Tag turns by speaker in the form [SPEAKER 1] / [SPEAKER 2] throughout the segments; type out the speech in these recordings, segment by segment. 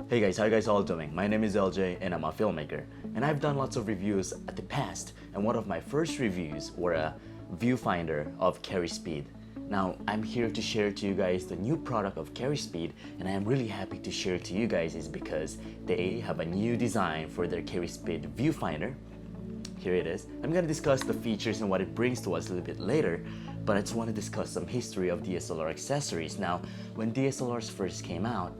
[SPEAKER 1] Hey guys, how you guys all doing? My name is LJ and I'm a filmmaker, and I've done lots of reviews at the past, and one of my first reviews were a viewfinder of Carryspeed. Now I'm here to share to you guys the new product of Carryspeed, and I am really happy to share to you guys is because they have a new design for their Carryspeed viewfinder. Here it is. I'm gonna discuss the features and what it brings to us a little bit later, but I just want to discuss some history of DSLR accessories. Now, when DSLRs first came out,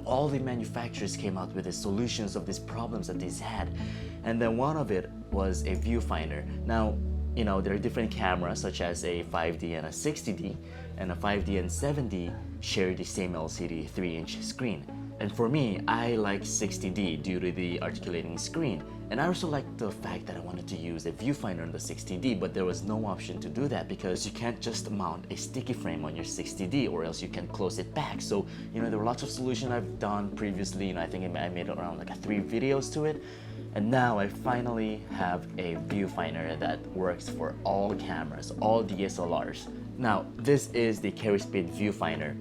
[SPEAKER 1] all the manufacturers came out with the solutions of these problems that these had, and then one of it was a viewfinder. Now, there are different cameras such as a 5D and a 60D, and a 5D and 7D share the same LCD 3-inch screen. And for me, I like 60D due to the articulating screen. And I also like the fact that I wanted to use a viewfinder on the 60D, but there was no option to do that because you can't just mount a sticky frame on your 60D or else you can close it back. So, there were lots of solutions I've done previously, I think I made around like 3 videos to it. And now I finally have a viewfinder that works for all cameras, all DSLRs. Now, this is the Carryspeed viewfinder.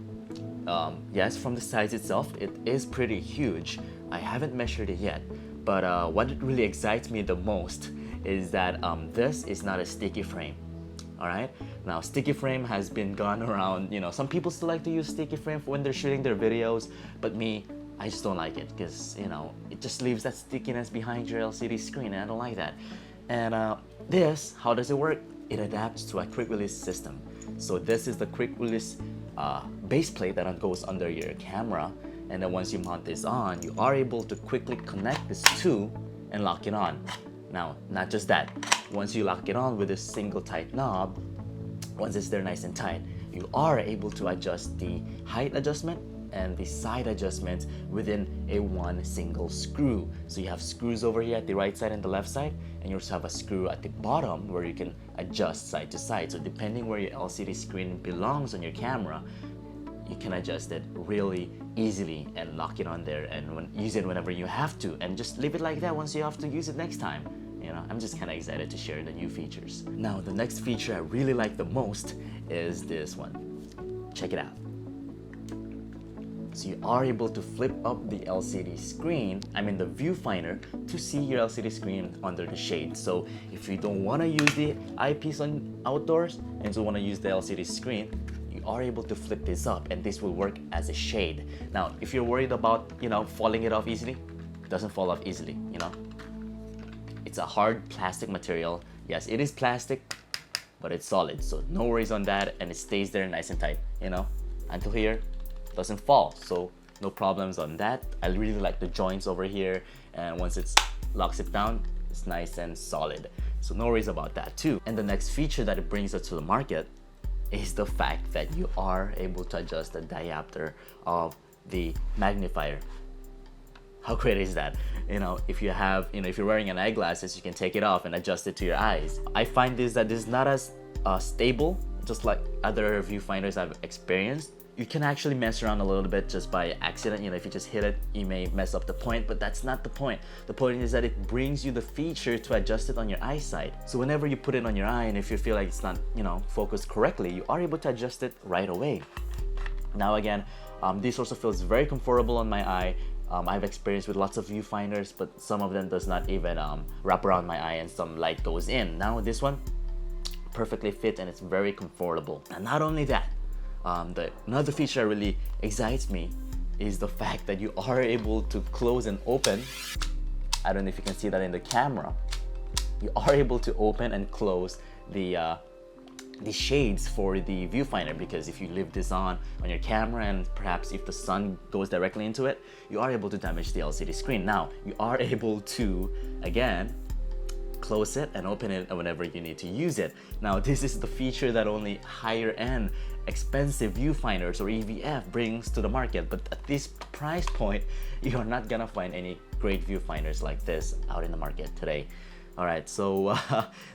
[SPEAKER 1] Yes, from the size itself, it is pretty huge. I haven't measured it yet, but what really excites me the most is that this is not a sticky frame. Alright, now sticky frame has been gone around, some people still like to use sticky frame when they're shooting their videos, but me, I just don't like it because, it just leaves that stickiness behind your LCD screen, and I don't like that. And this, how does it work? It adapts to a quick release system. So this is the quick release base plate that goes under your camera, and then once you mount this on, you are able to quickly connect these two and lock it on. Now, not just that, once you lock it on with a single tight knob, once it's there nice and tight, you are able to adjust the height adjustment and the side adjustments within a one single screw. So you have screws over here at the right side and the left side, and you also have a screw at the bottom where you can adjust side to side. So depending where your LCD screen belongs on your camera, you can adjust it really easily and lock it on there and use it whenever you have to, and just leave it like that once you have to use it next time. I'm just kind of excited to share the new features. Now, the next feature I really like the most is this one. Check it out. So you are able to flip up the LCD screen, the viewfinder, to see your LCD screen under the shade. So if you don't want to use the eyepiece on outdoors and so want to use the LCD screen, you are able to flip this up and this will work as a shade. Now, if you're worried about, falling it off easily, it doesn't fall off easily, It's a hard plastic material. Yes, it is plastic, but it's solid. So no worries on that, and it stays there nice and tight, until here. Doesn't fall, so no problems on that. I really like the joints over here, and once it locks it down, it's nice and solid. So no worries about that too. And the next feature that it brings us to the market is the fact that you are able to adjust the diopter of the magnifier. How great is that? If you have, if you're wearing an eyeglasses, you can take it off and adjust it to your eyes. I find this is not as stable, just like other viewfinders I've experienced. You can actually mess around a little bit just by accident. If you just hit it, you may mess up the point, but that's not the point. The point is that it brings you the feature to adjust it on your eyesight. So whenever you put it on your eye, and if you feel like it's not, focused correctly, you are able to adjust it right away. Now again, this also feels very comfortable on my eye. I've experienced with lots of viewfinders, but some of them does not even wrap around my eye and some light goes in. Now this one, perfectly fit and it's very comfortable. And not only that, another feature that really excites me is the fact that you are able to close and open. I don't know if you can see that in the camera. You are able to open and close the shades for the viewfinder, because if you leave this on your camera and perhaps if the sun goes directly into it, you are able to damage the LCD screen. Now, you are able to, again, close it and open it whenever you need to use it. Now, this is the feature that only higher end expensive viewfinders or EVF brings to the market, but at this price point, you are not gonna find any great viewfinders like this out in the market today. Alright, so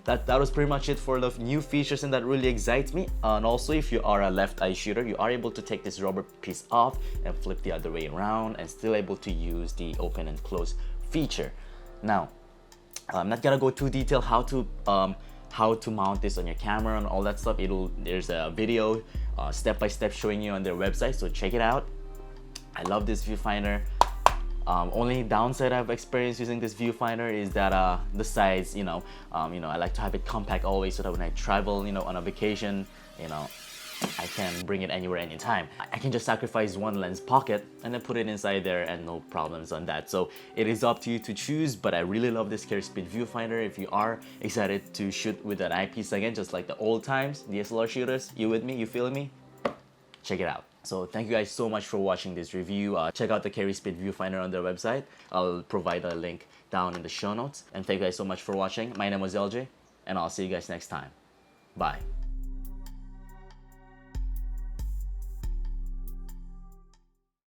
[SPEAKER 1] that was pretty much it for the new features, and that really excites me. And also, if you are a left eye shooter, you are able to take this rubber piece off and flip the other way around and still able to use the open and close feature. Now, I'm not gonna go too detailed how to mount this on your camera and all that stuff. There's a video step by step showing you on their website, so check it out. I love this viewfinder. Only downside I've experienced using this viewfinder is that the size, I like to have it compact always so that when I travel, on a vacation, I can bring it anywhere, anytime. I can just sacrifice one lens pocket and then put it inside there and no problems on that. So it is up to you to choose, but I really love this Carryspeed viewfinder. If you are excited to shoot with an eyepiece again, just like the old times, DSLR shooters, you with me? You feeling me? Check it out. So thank you guys so much for watching this review. Check out the Carryspeed viewfinder on their website. I'll provide a link down in the show notes. And thank you guys so much for watching. My name was LJ, and I'll see you guys next time. Bye.